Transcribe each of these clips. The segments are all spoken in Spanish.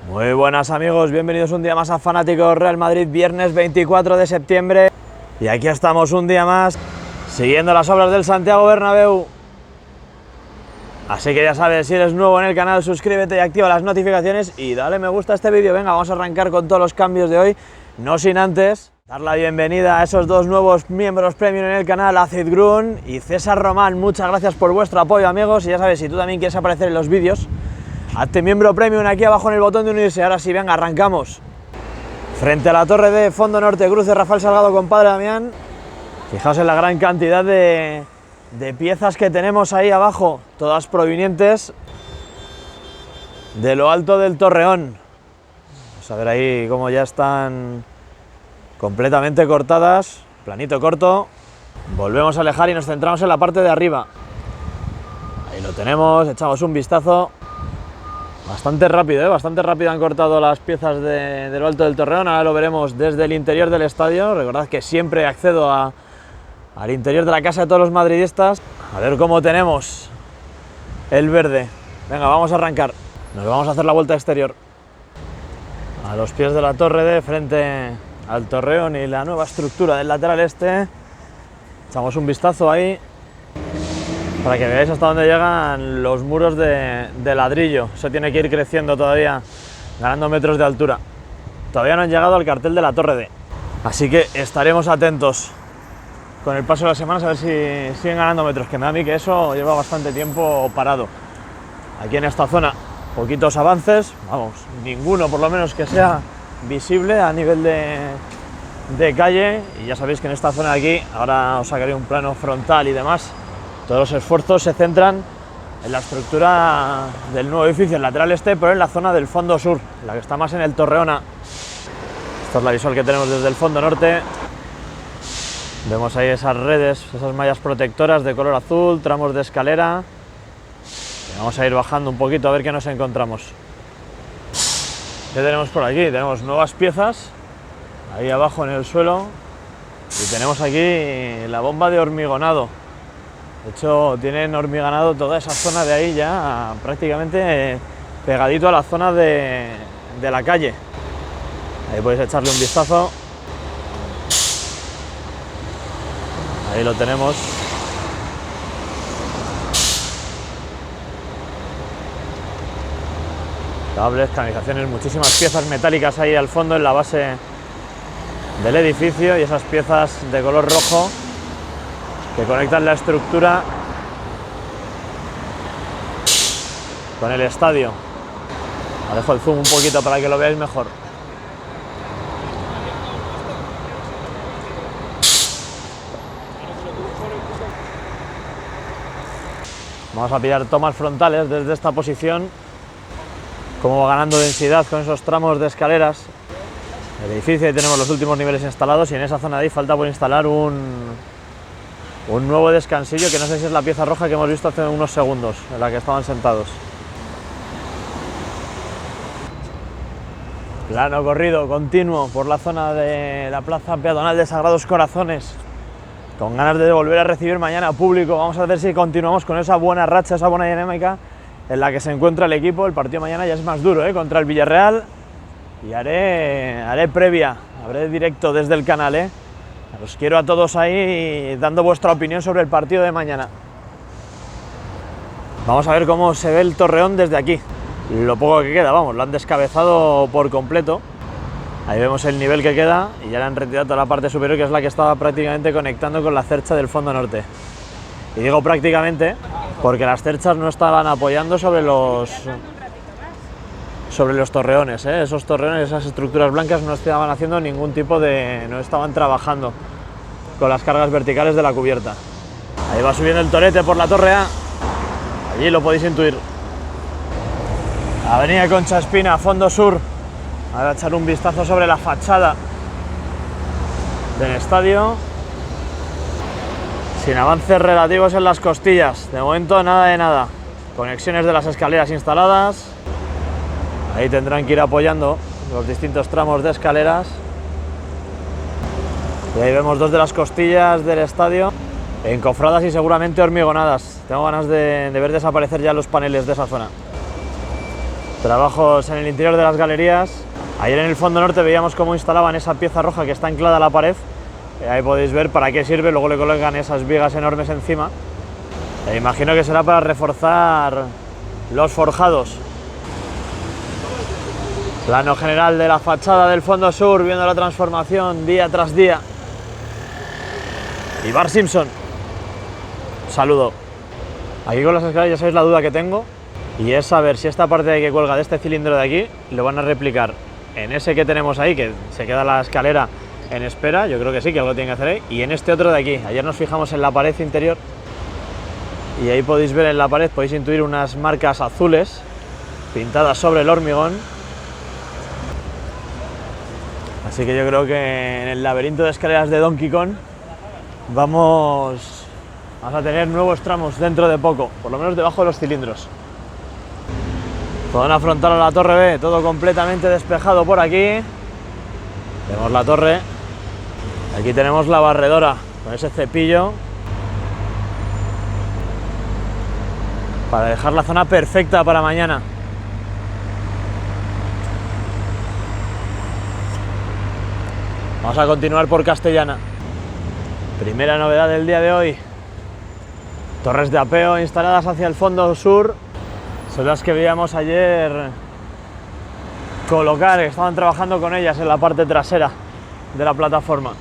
Muy buenas amigos, bienvenidos un día más a Fanáticos Real Madrid, viernes 24 de septiembre. Y aquí estamos un día más, siguiendo las obras del Santiago Bernabéu. Así que ya sabes, si eres nuevo en el canal, suscríbete y activa las notificaciones y dale me gusta a este vídeo. Venga, vamos a arrancar con todos los cambios de hoy, no sin antes dar la bienvenida a esos dos nuevos miembros premium en el canal, Acid Grun y César Román. Muchas gracias por vuestro apoyo, amigos, y ya sabes, si tú también quieres aparecer en los vídeos, hazte miembro premium aquí abajo en el botón de unirse. Ahora sí, venga, arrancamos. Frente a la torre de Fondo Norte, cruce Rafael Salgado con Padre Damián. Fijaos en la gran cantidad de piezas que tenemos ahí abajo, todas provenientes de lo alto del Torreón. Vamos a ver ahí cómo ya están completamente cortadas, planito corto. Volvemos a alejar y nos centramos en la parte de arriba. Ahí lo tenemos, echamos un vistazo. Bastante rápido, bastante rápido han cortado las piezas de lo alto del Torreón. Ahora lo veremos desde el interior del estadio. Recordad que siempre accedo al interior de la casa de todos los madridistas. A ver cómo tenemos el verde. Venga, vamos a arrancar. Nos vamos a hacer la vuelta exterior. A los pies de la torre de frente al Torreón y la nueva estructura del lateral este. Echamos un vistazo ahí para que veáis hasta dónde llegan los muros de ladrillo. Eso tiene que ir creciendo todavía, ganando metros de altura. Todavía no han llegado al cartel de la Torre D. Así que estaremos atentos con el paso de las semanas a ver si siguen ganando metros, que me da a mí que eso lleva bastante tiempo parado. Aquí en esta zona, poquitos avances, vamos, ninguno por lo menos que sea visible a nivel de calle. Y ya sabéis que en esta zona de aquí, ahora os sacaré un plano frontal y demás, todos los esfuerzos se centran en la estructura del nuevo edificio, el lateral este, pero en la zona del fondo sur, la que está más en el Torreón A. Esta es la visual que tenemos desde el fondo norte. Vemos ahí esas redes, esas mallas protectoras de color azul, tramos de escalera. Y vamos a ir bajando un poquito a ver qué nos encontramos. ¿Qué tenemos por aquí? Tenemos nuevas piezas ahí abajo en el suelo y tenemos aquí la bomba de hormigonado. De hecho, tienen hormigonado toda esa zona de ahí ya prácticamente pegadito a la zona de la calle. Ahí podéis echarle un vistazo. Ahí lo tenemos. Cables, canalizaciones, muchísimas piezas metálicas ahí al fondo en la base del edificio y esas piezas de color rojo que conectan la estructura con el estadio. Os dejo el zoom un poquito para que lo veáis mejor. Vamos a pillar tomas frontales desde esta posición, cómo va ganando densidad con esos tramos de escaleras. El edificio, ahí tenemos los últimos niveles instalados y en esa zona de ahí falta por instalar un nuevo descansillo, que no sé si es la pieza roja que hemos visto hace unos segundos, en la que estaban sentados. Plano corrido continuo por la zona de la plaza peatonal de Sagrados Corazones, con ganas de volver a recibir mañana público. Vamos a ver si continuamos con esa buena racha, esa buena dinámica en la que se encuentra el equipo. El partido mañana ya es más duro, contra el Villarreal, y haré previa, haré directo desde el canal. Os quiero a todos ahí dando vuestra opinión sobre el partido de mañana. Vamos a ver cómo se ve el Torreón desde aquí. Lo poco que queda, vamos, lo han descabezado por completo. Ahí vemos el nivel que queda y ya le han retirado toda la parte superior, que es la que estaba prácticamente conectando con la cercha del fondo norte. Y digo prácticamente porque las cerchas no estaban apoyando sobre los torreones, Esos torreones, esas estructuras blancas no estaban haciendo ningún tipo no estaban trabajando con las cargas verticales de la cubierta. Ahí va subiendo el torete por la torre A, allí lo podéis intuir. Avenida Concha Espina, fondo sur. Ahora echar un vistazo sobre la fachada del estadio. Sin avances relativos en las costillas, de momento nada de nada. Conexiones de las escaleras instaladas. Ahí tendrán que ir apoyando los distintos tramos de escaleras. Y ahí vemos dos de las costillas del estadio encofradas y seguramente hormigonadas. Tengo ganas de ver desaparecer ya los paneles de esa zona. Trabajos en el interior de las galerías. Ayer en el fondo norte veíamos cómo instalaban esa pieza roja que está anclada a la pared. Ahí podéis ver para qué sirve, luego le colocan esas vigas enormes encima. Imagino que será para reforzar los forjados. Plano general de la fachada del fondo sur, viendo la transformación día tras día. Y Bart Simpson, saludo. Aquí con las escaleras ya sabéis la duda que tengo, y es saber si esta parte de ahí que cuelga de este cilindro de aquí lo van a replicar en ese que tenemos ahí, que se queda la escalera en espera. Yo creo que sí, que algo tiene que hacer ahí, y en este otro de aquí. Ayer nos fijamos en la pared interior y ahí podéis ver en la pared, podéis intuir unas marcas azules pintadas sobre el hormigón. Así que yo creo que en el laberinto de escaleras de Donkey Kong vamos a tener nuevos tramos dentro de poco, por lo menos debajo de los cilindros. Zona frontal a la torre B, todo completamente despejado por aquí. Vemos la torre. Aquí tenemos la barredora con ese cepillo para dejar la zona perfecta para mañana. Vamos a continuar por Castellana. Primera novedad del día de hoy. Torres de apeo instaladas hacia el fondo sur. Son las que veíamos ayer colocar, estaban trabajando con ellas en la parte trasera de la plataforma.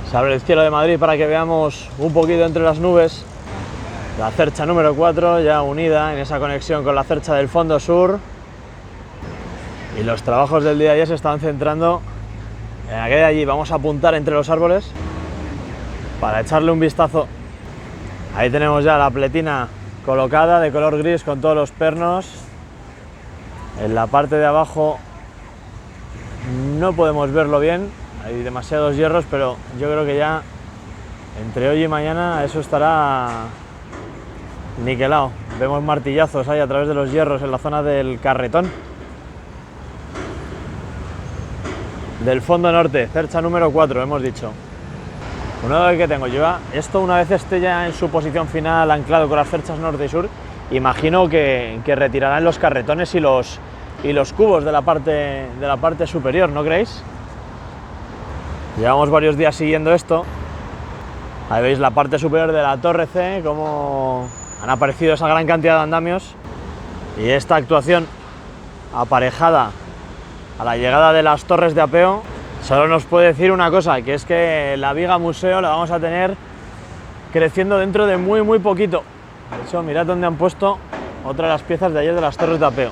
Se abre el cielo de Madrid para que veamos un poquito entre las nubes la cercha número 4 ya unida en esa conexión con la cercha del fondo sur. Y los trabajos del día de ayer se estaban centrando en aquella de allí. Vamos a apuntar entre los árboles para echarle un vistazo. Ahí tenemos ya la pletina colocada de color gris con todos los pernos. En la parte de abajo no podemos verlo bien, hay demasiados hierros, pero yo creo que ya entre hoy y mañana eso estará niquelado. Vemos martillazos ahí a través de los hierros en la zona del carretón. Del fondo norte, cercha número 4, hemos dicho. Una duda que tengo, yo esto una vez esté ya en su posición final anclado con las cerchas norte y sur, imagino que retirarán los carretones y los cubos de la parte superior, ¿no creéis? Llevamos varios días siguiendo esto. Ahí veis la parte superior de la torre C, cómo han aparecido esa gran cantidad de andamios, y esta actuación aparejada a la llegada de las torres de apeo solo nos puede decir una cosa, que es que la viga museo la vamos a tener creciendo dentro de muy poquito. De hecho, mirad dónde han puesto otra de las piezas de ayer de las torres de apeo.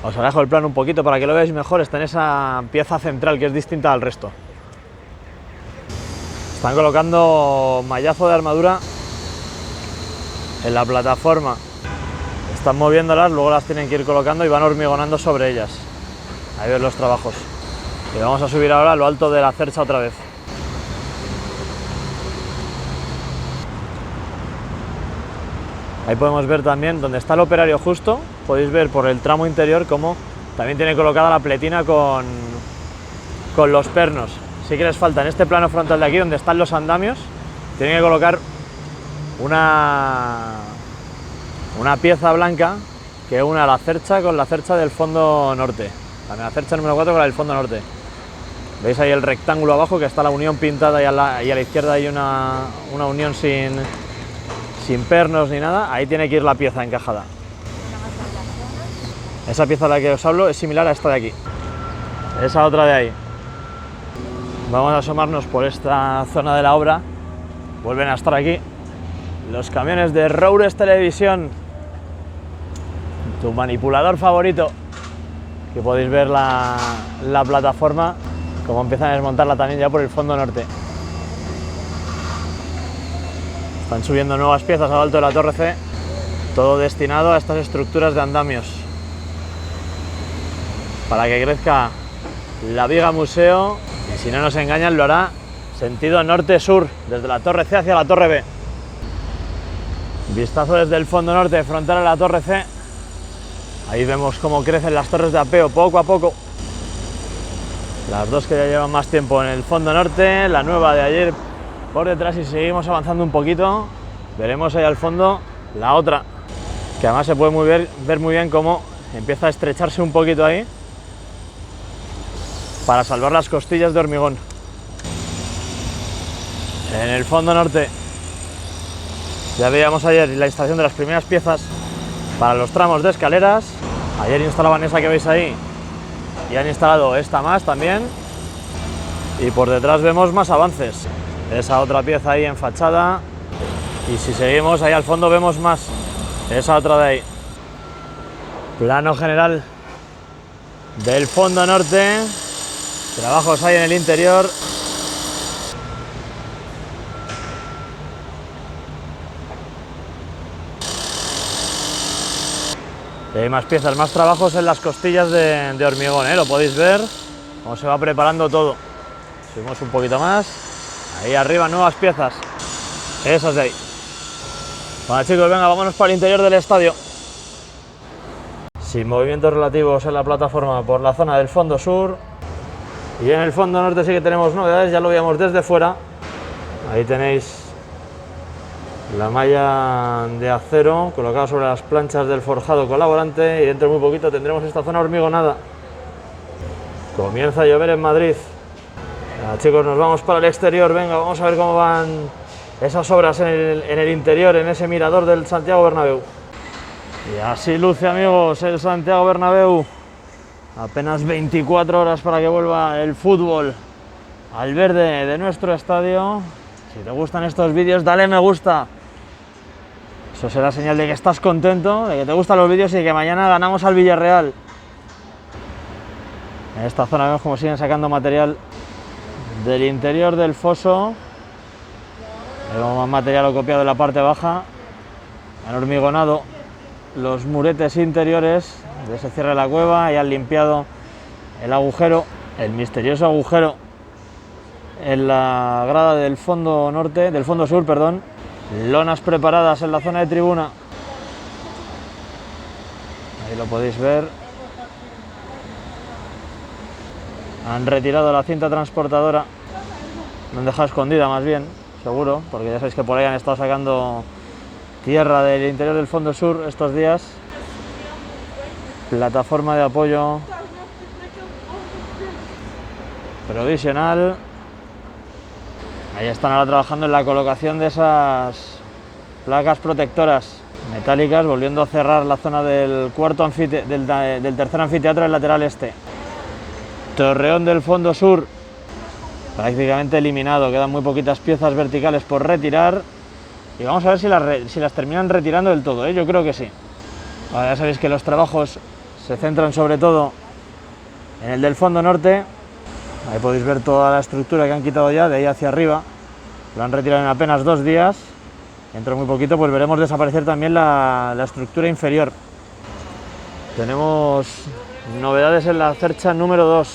Os alejo el plano un poquito para que lo veáis mejor. Está en esa pieza central que es distinta al resto. Están colocando mallazo de armadura en la plataforma. Están moviéndolas, luego las tienen que ir colocando y van hormigonando sobre ellas. Ahí ven los trabajos. Y vamos a subir ahora a lo alto de la cercha otra vez. Ahí podemos ver también donde está el operario justo. Podéis ver por el tramo interior cómo también tiene colocada la pletina con los pernos. Sí que les falta en este plano frontal de aquí, donde están los andamios, tienen que colocar una pieza blanca que una la cercha con la cercha del fondo norte. La cercha número 4 con la del fondo norte. Veis ahí el rectángulo abajo que está la unión pintada y a la izquierda hay una unión sin pernos ni nada. Ahí tiene que ir la pieza encajada. Esa pieza de la que os hablo es similar a esta de aquí. Esa otra de ahí. Vamos a asomarnos por esta zona de la obra. Vuelven a estar aquí los camiones de Roures Televisión, tu manipulador favorito. Que podéis ver la plataforma, como empiezan a desmontarla también ya por el fondo norte. Están subiendo nuevas piezas al alto de la torre C, todo destinado a estas estructuras de andamios, para que crezca la viga museo, y si no nos engañan lo hará sentido norte-sur, desde la torre C hacia la torre B. Vistazo desde el fondo norte, frontal a la torre C. Ahí vemos cómo crecen las torres de apeo poco a poco. Las dos que ya llevan más tiempo en el fondo norte, la nueva de ayer por detrás, y seguimos avanzando un poquito. Veremos ahí al fondo la otra. que además se puede ver muy bien cómo empieza a estrecharse un poquito ahí para salvar las costillas de hormigón. En el fondo norte ya veíamos ayer la instalación de las primeras piezas para los tramos de escaleras. Ayer instalaban esa que veis ahí y han instalado esta más también, y por detrás vemos más avances, esa otra pieza ahí en fachada, y si seguimos ahí al fondo vemos más, esa otra de ahí. Plano general del fondo norte, trabajos hay en el interior. Y hay más piezas, más trabajos en las costillas de hormigón, lo podéis ver cómo se va preparando todo. Subimos un poquito más, ahí arriba nuevas piezas, esas de ahí. Bueno chicos, venga, vámonos para el interior del estadio. Sin movimientos relativos en la plataforma por la zona del fondo sur, y en el fondo norte sí que tenemos novedades, ya lo veíamos desde fuera. Ahí tenéis la malla de acero colocada sobre las planchas del forjado colaborante, y dentro de muy poquito tendremos esta zona hormigonada. Comienza a llover en Madrid. Ya, chicos, nos vamos para el exterior. Venga, vamos a ver cómo van esas obras en el interior, en ese mirador del Santiago Bernabéu. Y así luce, amigos, el Santiago Bernabéu. Apenas 24 horas para que vuelva el fútbol al verde de nuestro estadio. Si te gustan estos vídeos, dale me gusta. Eso será señal de que estás contento, de que te gustan los vídeos y de que mañana ganamos al Villarreal. En esta zona vemos cómo siguen sacando material del interior del foso. Vemos más material copiado de la parte baja. Han hormigonado los muretes interiores de ese cierre de la cueva y han limpiado el agujero, el misterioso agujero en la grada del fondo norte, del fondo sur, perdón. Lonas preparadas en la zona de tribuna. Ahí lo podéis ver. Han retirado la cinta transportadora. La han dejado escondida más bien, seguro, porque ya sabéis que por ahí han estado sacando tierra del interior del fondo sur estos días. Plataforma de apoyo provisional. Ahí están ahora trabajando en la colocación de esas placas protectoras metálicas, volviendo a cerrar la zona del del tercer anfiteatro del lateral este. Torreón del fondo sur, prácticamente eliminado, quedan muy poquitas piezas verticales por retirar. Y vamos a ver si las terminan retirando del todo, yo creo que sí. Ahora ya sabéis que los trabajos se centran sobre todo en el del fondo norte. Ahí podéis ver toda la estructura que han quitado ya, de ahí hacia arriba. Lo han retirado en apenas 2 días. Dentro de muy poquito pues veremos desaparecer también la estructura inferior. Tenemos novedades en la cercha número 2.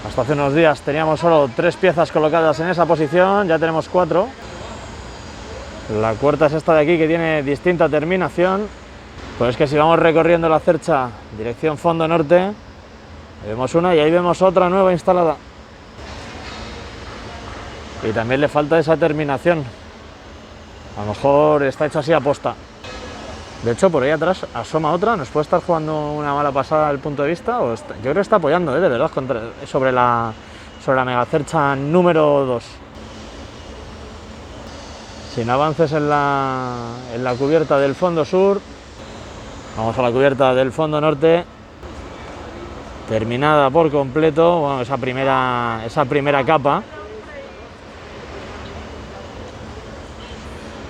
Hasta hace unos días teníamos solo 3 piezas colocadas en esa posición, ya tenemos 4. La cuarta es esta de aquí, que tiene distinta terminación. Pues es que si vamos recorriendo la cercha dirección fondo norte, vemos una y ahí vemos otra nueva instalada. Y también le falta esa terminación. A lo mejor está hecho así a posta. De hecho, por ahí atrás asoma otra. ¿Nos puede estar jugando una mala pasada al punto de vista? Yo creo que está apoyando, de verdad, sobre la megacercha número 2. Sin avances en la cubierta del fondo sur. Vamos a la cubierta del fondo norte. Terminada por completo, bueno, esa primera capa.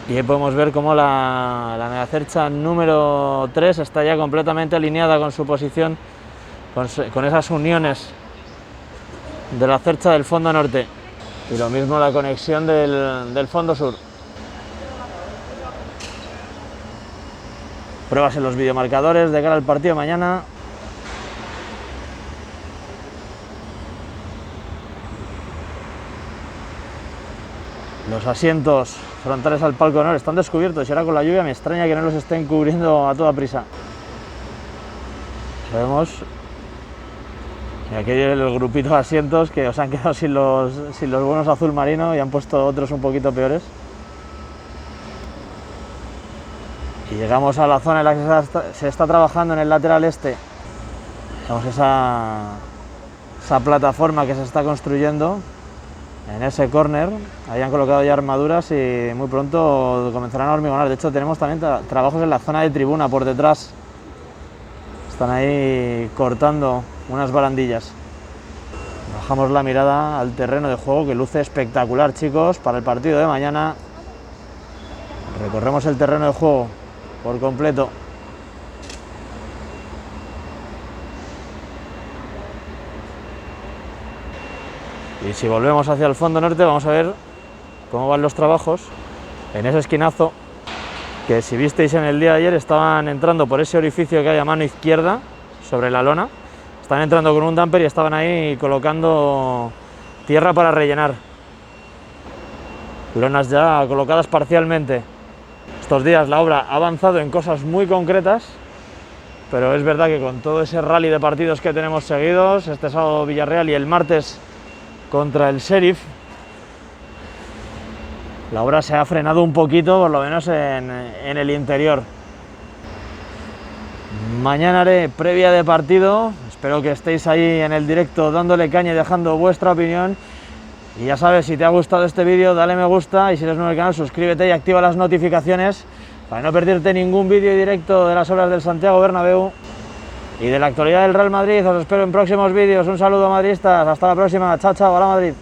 Y ahí podemos ver cómo la megacercha número 3 está ya completamente alineada con su posición, con esas uniones de la cercha del fondo norte. Y lo mismo la conexión del fondo sur. Pruebas en los videomarcadores de cara al partido mañana. Los asientos frontales al palco de honor están descubiertos y ahora con la lluvia me extraña que no los estén cubriendo a toda prisa. Vemos aquí el grupito de asientos que os han quedado sin los buenos azul marino y han puesto otros un poquito peores. Y llegamos a la zona en la que se está trabajando en el lateral este. Vemos esa plataforma que se está construyendo en ese córner. Ahí han colocado ya armaduras y muy pronto comenzarán a hormigonar. De hecho, tenemos también trabajos en la zona de tribuna por detrás. Están ahí cortando unas barandillas. Bajamos la mirada al terreno de juego, que luce espectacular, chicos, para el partido de mañana. Recorremos el terreno de juego por completo. Y si volvemos hacia el fondo norte, vamos a ver cómo van los trabajos en ese esquinazo, que si visteis en el día de ayer estaban entrando por ese orificio que hay a mano izquierda sobre la lona. Están entrando con un dumper y estaban ahí colocando tierra para rellenar. Lonas ya colocadas parcialmente. Estos días la obra ha avanzado en cosas muy concretas, pero es verdad que con todo ese rally de partidos que tenemos seguidos, este sábado Villarreal y el martes contra el Sheriff, la obra se ha frenado un poquito, por lo menos en el interior. Mañana haré previa de partido, espero que estéis ahí en el directo dándole caña y dejando vuestra opinión. Y ya sabes, si te ha gustado este vídeo, dale me gusta, y si eres nuevo en el canal, suscríbete y activa las notificaciones para no perderte ningún vídeo directo de las obras del Santiago Bernabéu y de la actualidad del Real Madrid. Os espero en próximos vídeos. Un saludo, madridistas, hasta la próxima. Chao, chao, hola Madrid.